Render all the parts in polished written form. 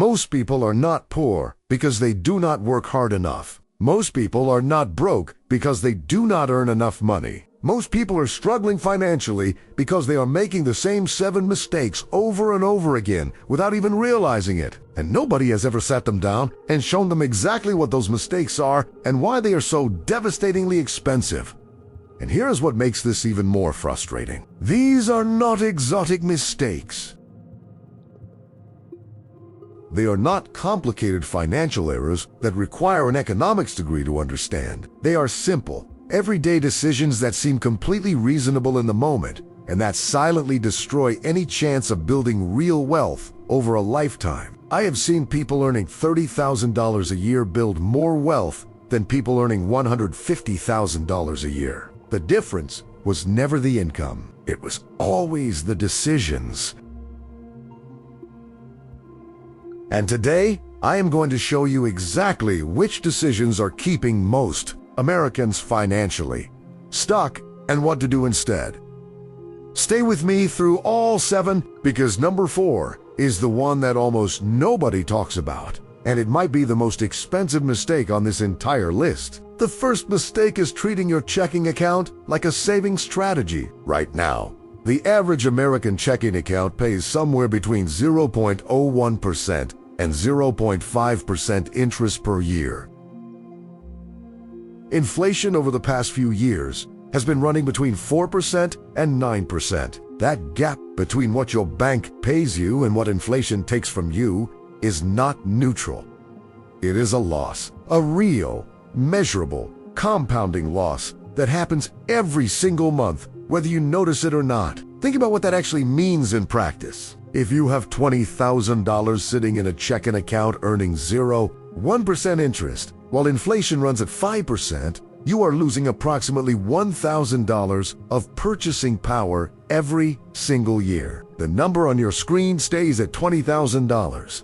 Most people are not poor because they do not work hard enough. Most people are not broke because they do not earn enough money. Most people are struggling financially because they are making the same 7 mistakes over and over again without even realizing it. And nobody has ever sat them down and shown them exactly what those mistakes are and why they are so devastatingly expensive. And here is what makes this even more frustrating. These are not exotic mistakes. They are not complicated financial errors that require an economics degree to understand. They are simple, everyday decisions that seem completely reasonable in the moment and that silently destroy any chance of building real wealth over a lifetime. I have seen people earning $30,000 a year build more wealth than people earning $150,000 a year. The difference was never the income. It was always the decisions. And today, I am going to show you exactly which decisions are keeping most Americans financially stuck and what to do instead. Stay with me through all 7 because number 4 is the one that almost nobody talks about, and it might be the most expensive mistake on this entire list. The first mistake is treating your checking account like a saving strategy. Right now, the average American checking account pays somewhere between 0.01% and 0.5% interest per year. Inflation over the past few years has been running between 4% and 9%. That gap between what your bank pays you and what inflation takes from you is not neutral. It is a loss, a real, measurable, compounding loss that happens every single month, whether you notice it or not. Think about what that actually means in practice. If you have $20,000 sitting in a checking account earning 1% interest, while inflation runs at 5%, you are losing approximately $1,000 of purchasing power every single year. The number on your screen stays at $20,000.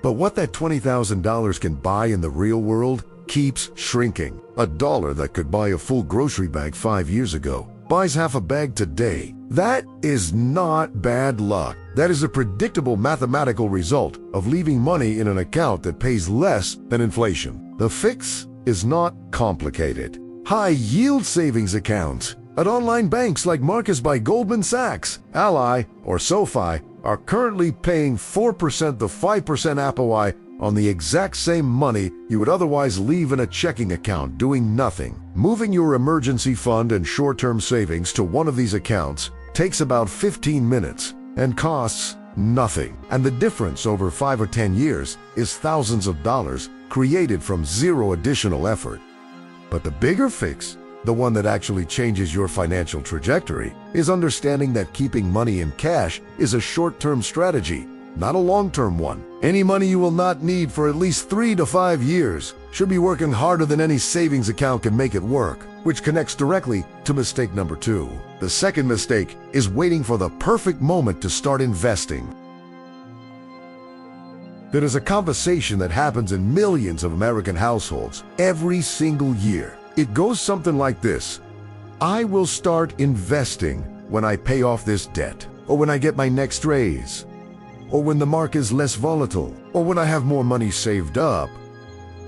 But what that $20,000 can buy in the real world keeps shrinking. A dollar that could buy a full grocery bag 5 years ago buys half a bag today. That is not bad luck. That is a predictable mathematical result of leaving money in an account that pays less than inflation. The fix is not complicated. High-yield savings accounts at online banks like Marcus by Goldman Sachs, Ally, or SoFi are currently paying 4% to 5% APY on the exact same money you would otherwise leave in a checking account doing nothing. Moving your emergency fund and short-term savings to one of these accounts takes about 15 minutes and costs nothing. And the difference over 5 or 10 years is thousands of dollars created from zero additional effort. But the bigger fix, the one that actually changes your financial trajectory, is understanding that keeping money in cash is a short-term strategy, not a long-term one. Any money you will not need for at least 3 to 5 years should be working harder than any savings account can make it work, which connects directly to mistake number 2. The second mistake is waiting for the perfect moment to start investing. There is a conversation that happens in millions of American households every single year. It goes something like this: I will start investing when I pay off this debt, or when I get my next raise, or when the market is less volatile, or when I have more money saved up,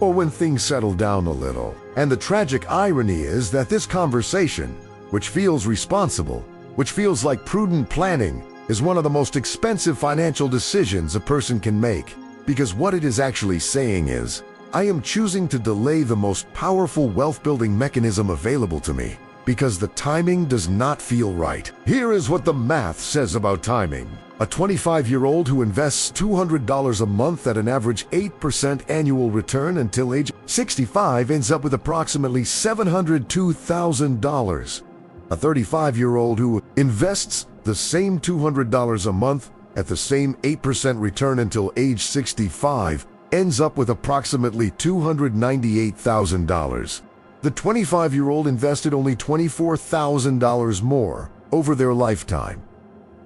or when things settle down a little. And the tragic irony is that this conversation, which feels responsible, which feels like prudent planning, is one of the most expensive financial decisions a person can make. Because what it is actually saying is, I am choosing to delay the most powerful wealth-building mechanism available to me because the timing does not feel right. Here is what the math says about timing. A 25-year-old who invests $200 a month at an average 8% annual return until age 65 ends up with approximately $702,000. A 35-year-old who invests the same $200 a month at the same 8% return until age 65 ends up with approximately $298,000. The 25-year-old invested only $24,000 more over their lifetime,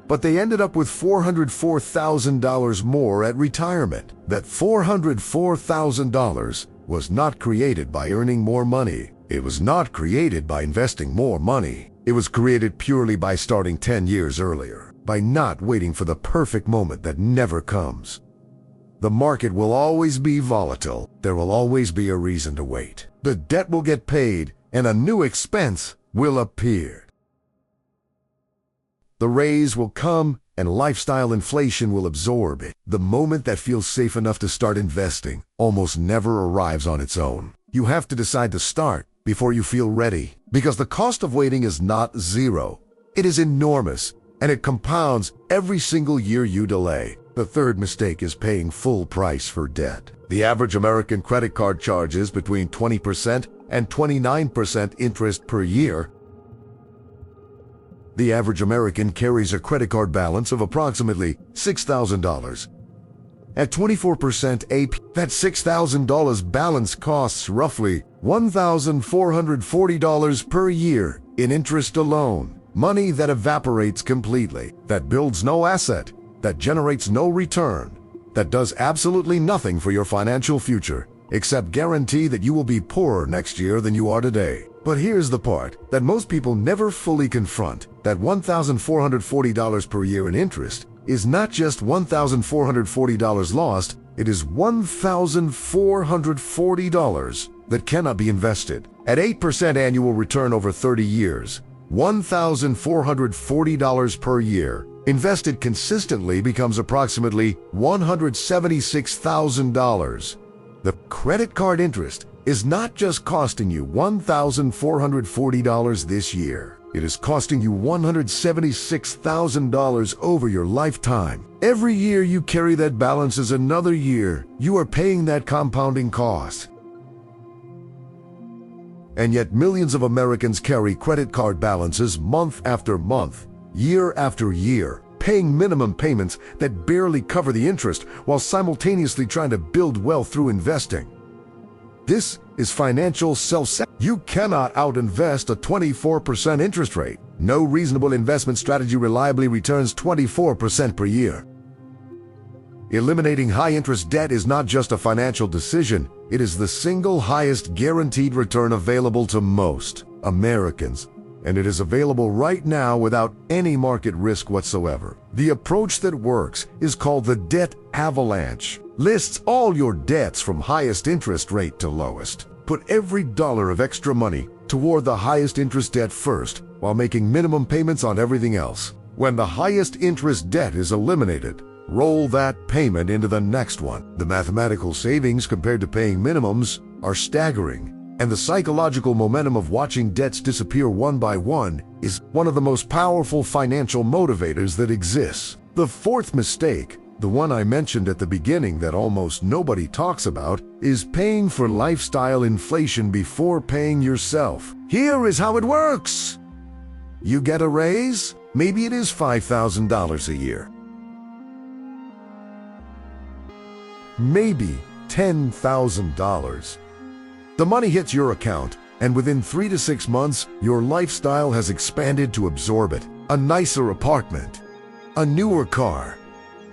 but they ended up with $404,000 more at retirement. That $404,000 was not created by earning more money. It was not created by investing more money. It was created purely by starting 10 years earlier, by not waiting for the perfect moment that never comes. The market will always be volatile. There will always be a reason to wait. The debt will get paid and a new expense will appear. The raise will come and lifestyle inflation will absorb it. The moment that feels safe enough to start investing almost never arrives on its own. You have to decide to start before you feel ready, because the cost of waiting is not zero. It is enormous, and it compounds every single year you delay. The third mistake is paying full price for debt. The average American credit card charges between 20% and 29% interest per year. The average American carries a credit card balance of approximately $6,000. At 24% AP, that $6,000 balance costs roughly $1,440 per year in interest alone. Money that evaporates completely, that builds no asset, that generates no return, that does absolutely nothing for your financial future, except guarantee that you will be poorer next year than you are today. But here's the part that most people never fully confront, that $1,440 per year in interest is not just $1,440 lost, it is $1,440 that cannot be invested. At 8% annual return over 30 years, $1,440 per year invested consistently becomes approximately $176,000. The credit card interest is not just costing you $1,440 this year. It is costing you $176,000 over your lifetime. Every year you carry that balance is another year you are paying that compounding cost. And yet millions of Americans carry credit card balances month after month, year after year, paying minimum payments that barely cover the interest while simultaneously trying to build wealth through investing. This is financial self-sabotage. You cannot out-invest a 24% interest rate. No reasonable investment strategy reliably returns 24% per year. Eliminating high-interest debt is not just a financial decision, it is the single highest guaranteed return available to most Americans, and it is available right now without any market risk whatsoever. The approach that works is called the debt avalanche. Lists all your debts from highest interest rate to lowest. Put every dollar of extra money toward the highest interest debt first, while making minimum payments on everything else. When the highest interest debt is eliminated, roll that payment into the next one. The mathematical savings compared to paying minimums are staggering, and the psychological momentum of watching debts disappear one by one is one of the most powerful financial motivators that exists. The fourth mistake, the one I mentioned at the beginning that almost nobody talks about, is paying for lifestyle inflation before paying yourself. Here is how it works. You get a raise, maybe it is $5,000 a year. Maybe $10,000. The money hits your account, and within 3 to 6 months, your lifestyle has expanded to absorb it. A nicer apartment, a newer car,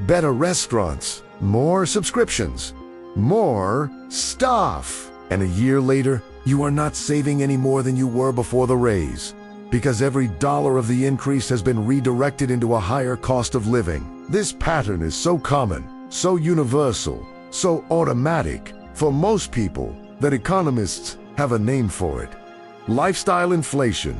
better restaurants, more subscriptions, more stuff. And a year later, you are not saving any more than you were before the raise, because every dollar of the increase has been redirected into a higher cost of living. This pattern is so common, so universal, so automatic for most people that economists have a name for it: lifestyle inflation.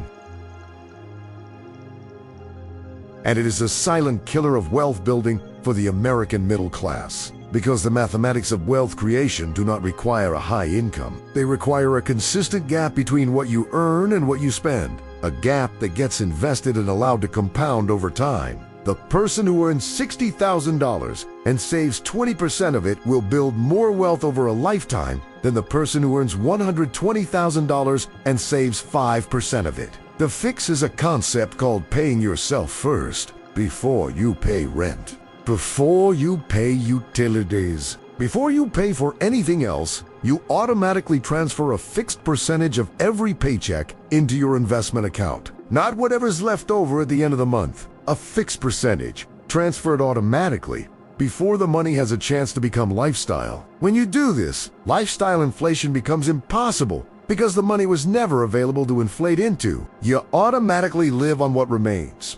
And it is a silent killer of wealth building for the American middle class, because the mathematics of wealth creation do not require a high income. They require a consistent gap between what you earn and what you spend, a gap that gets invested and allowed to compound over time. The person who earns $60,000 and saves 20% of it will build more wealth over a lifetime than the person who earns $120,000 and saves 5% of it. The fix is a concept called paying yourself first before you pay rent, before you pay utilities, before you pay for anything else. You automatically transfer a fixed percentage of every paycheck into your investment account, not whatever's left over at the end of the month. A fixed percentage transferred automatically before the money has a chance to become lifestyle. When you do this, lifestyle inflation becomes impossible because the money was never available to inflate into. You automatically live on what remains.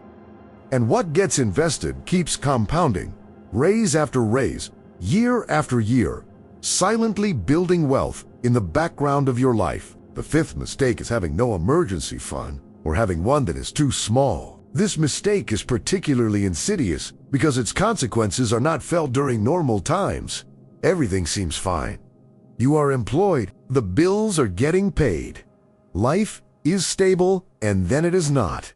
And what gets invested keeps compounding, raise after raise, year after year, silently building wealth in the background of your life. The fifth mistake is having no emergency fund or having one that is too small. This mistake is particularly insidious because its consequences are not felt during normal times. Everything seems fine. You are employed, the bills are getting paid. Life is stable, and then it is not.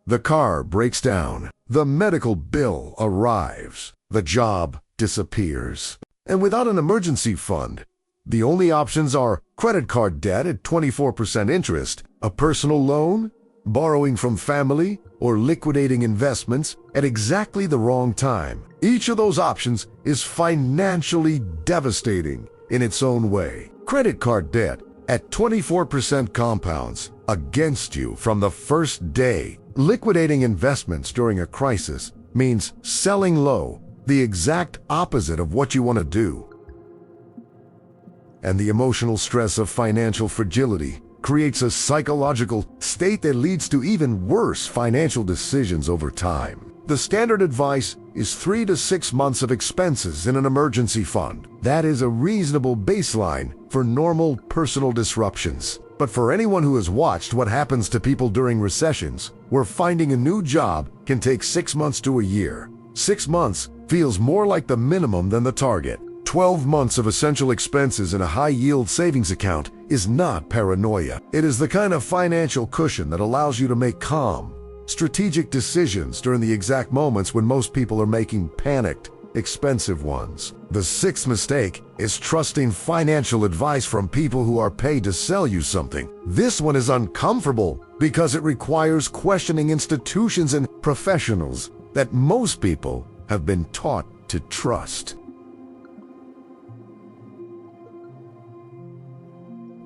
The car breaks down, the medical bill arrives, the job disappears. And without an emergency fund, the only options are credit card debt at 24% interest, a personal loan, borrowing from family, or liquidating investments at exactly the wrong time. Each of those options is financially devastating in its own way. Credit card debt at 24% compounds against you from the first day. Liquidating investments during a crisis means selling low, the exact opposite of what you want to do. And the emotional stress of financial fragility creates a psychological state that leads to even worse financial decisions over time. The standard advice is 3 to 6 months of expenses in an emergency fund. That is a reasonable baseline for normal personal disruptions. But for anyone who has watched what happens to people during recessions, where finding a new job can take 6 months to a year, 6 months feels more like the minimum than the target. 12 months of essential expenses in a high-yield savings account is not paranoia. It is the kind of financial cushion that allows you to make calm, strategic decisions during the exact moments when most people are making panicked, expensive ones. The sixth mistake is trusting financial advice from people who are paid to sell you something. This one is uncomfortable because it requires questioning institutions and professionals that most people have been taught to trust.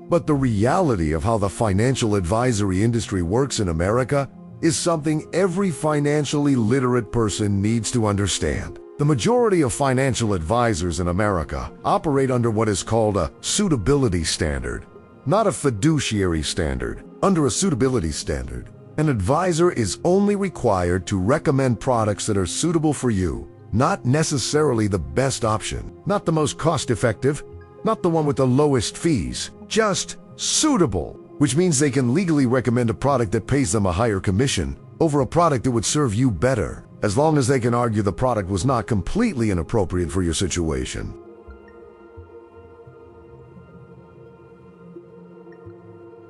But the reality of how the financial advisory industry works in America is something every financially literate person needs to understand. The majority of financial advisors in America operate under what is called a suitability standard, not a fiduciary standard. Under a suitability standard, an advisor is only required to recommend products that are suitable for you, not necessarily the best option, not the most cost-effective, not the one with the lowest fees, just suitable, which means they can legally recommend a product that pays them a higher commission over a product that would serve you better, as long as they can argue the product was not completely inappropriate for your situation.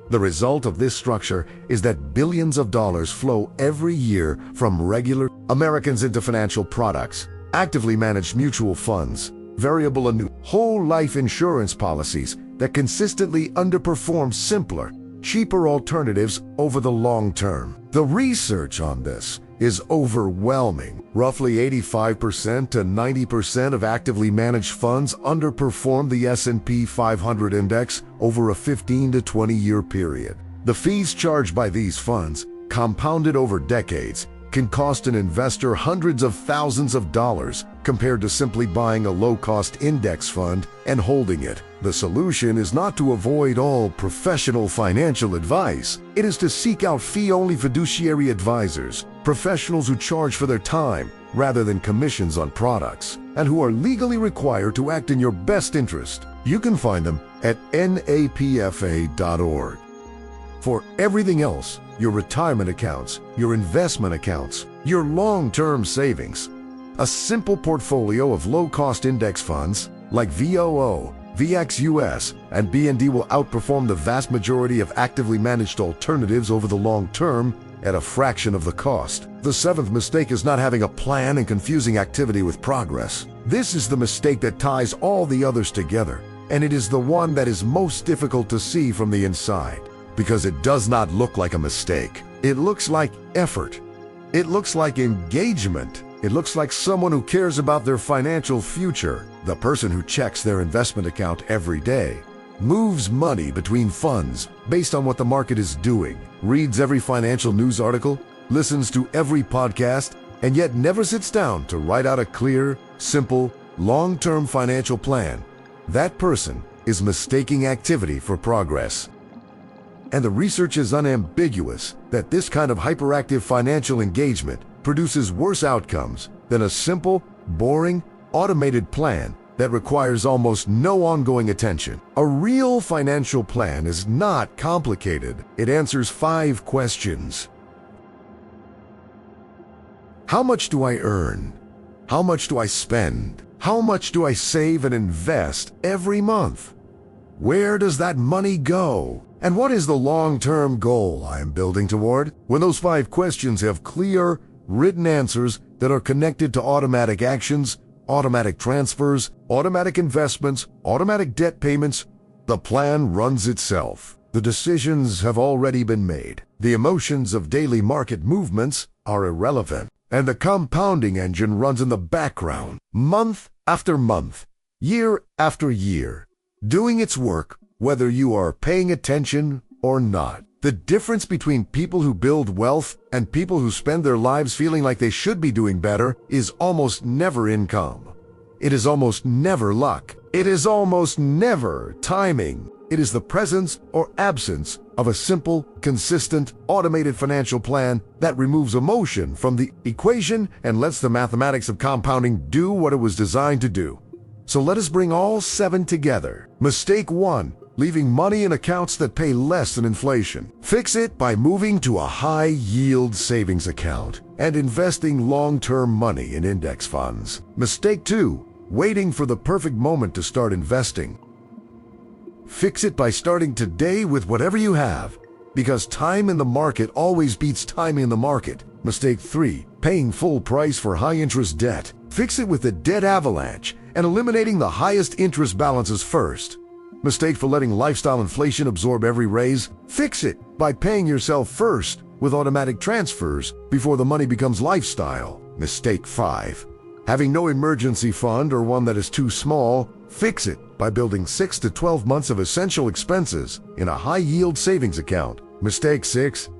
The result of this structure is that billions of dollars flow every year from regular Americans into financial products, actively managed mutual funds, variable annuity, whole life insurance policies that consistently underperform simpler, cheaper alternatives over the long term. The research on this is overwhelming. Roughly 85% to 90% of actively managed funds underperform the S&P 500 index over a 15 to 20-year period. The fees charged by these funds, compounded over decades, can cost an investor hundreds of thousands of dollars compared to simply buying a low-cost index fund and holding it. The solution is not to avoid all professional financial advice. It is to seek out fee-only fiduciary advisors, professionals who charge for their time rather than commissions on products, and who are legally required to act in your best interest. You can find them at napfa.org. For everything else, your retirement accounts, your investment accounts, your long-term savings, a simple portfolio of low-cost index funds like VOO, VXUS, and BND will outperform the vast majority of actively managed alternatives over the long term at a fraction of the cost. The seventh mistake is not having a plan and confusing activity with progress. This is the mistake that ties all the others together, and it is the one that is most difficult to see from the inside, because it does not look like a mistake. It looks like effort. It looks like engagement. It looks like someone who cares about their financial future. The person who checks their investment account every day, moves money between funds based on what the market is doing, reads every financial news article, listens to every podcast, and yet never sits down to write out a clear, simple, long-term financial plan. That person is mistaking activity for progress. And the research is unambiguous that this kind of hyperactive financial engagement produces worse outcomes than a simple, boring, automated plan that requires almost no ongoing attention. A real financial plan is not complicated. It answers 5 questions. How much do I earn? How much do I spend? How much do I save and invest every month? Where does that money go? And what is the long-term goal I am building toward? When those 5 questions have clear, written answers that are connected to automatic actions, automatic transfers, automatic investments, automatic debt payments, the plan runs itself. The decisions have already been made. The emotions of daily market movements are irrelevant. And the compounding engine runs in the background, month after month, year after year, doing its work whether you are paying attention or not. The difference between people who build wealth and people who spend their lives feeling like they should be doing better is almost never income. It is almost never luck. It is almost never timing. It is the presence or absence of a simple, consistent, automated financial plan that removes emotion from the equation and lets the mathematics of compounding do what it was designed to do. So let us bring all 7 together. Mistake 1. Leaving money in accounts that pay less than inflation. Fix it by moving to a high-yield savings account and investing long-term money in index funds. Mistake 2. Waiting for the perfect moment to start investing. Fix it by starting today with whatever you have, because time in the market always beats time in the market. Mistake 3. Paying full price for high-interest debt. Fix it with the debt avalanche and eliminating the highest interest balances first. Mistake for letting lifestyle inflation absorb every raise. Fix it by paying yourself first with automatic transfers before the money becomes lifestyle. Mistake 5. Having no emergency fund or one that is too small. Fix it by building 6 to 12 months of essential expenses in a high-yield savings account. Mistake 6.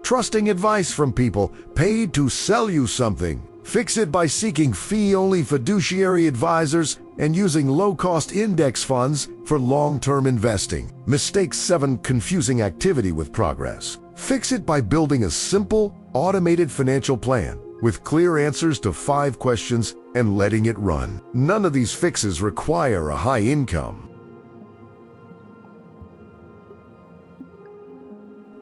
Trusting advice from people paid to sell you something. Fix it by seeking fee-only fiduciary advisors and using low-cost index funds for long-term investing. Mistake 7. Confusing activity with progress. Fix it by building a simple, automated financial plan with clear answers to 5 questions and letting it run. None of these fixes require a high income.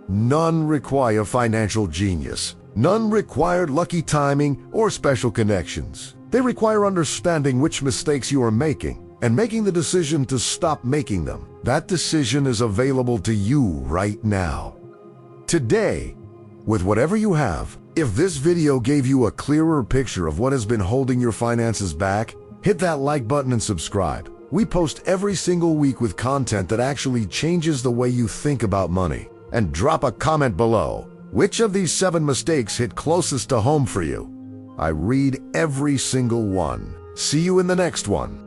None require financial genius. None require lucky timing or special connections. They require understanding which mistakes you are making and making the decision to stop making them. That decision is available to you right now. Today, with whatever you have. If this video gave you a clearer picture of what has been holding your finances back, hit that like button and subscribe. We post every single week with content that actually changes the way you think about money. And drop a comment below. Which of these 7 mistakes hit closest to home for you? I read every single one. See you in the next one.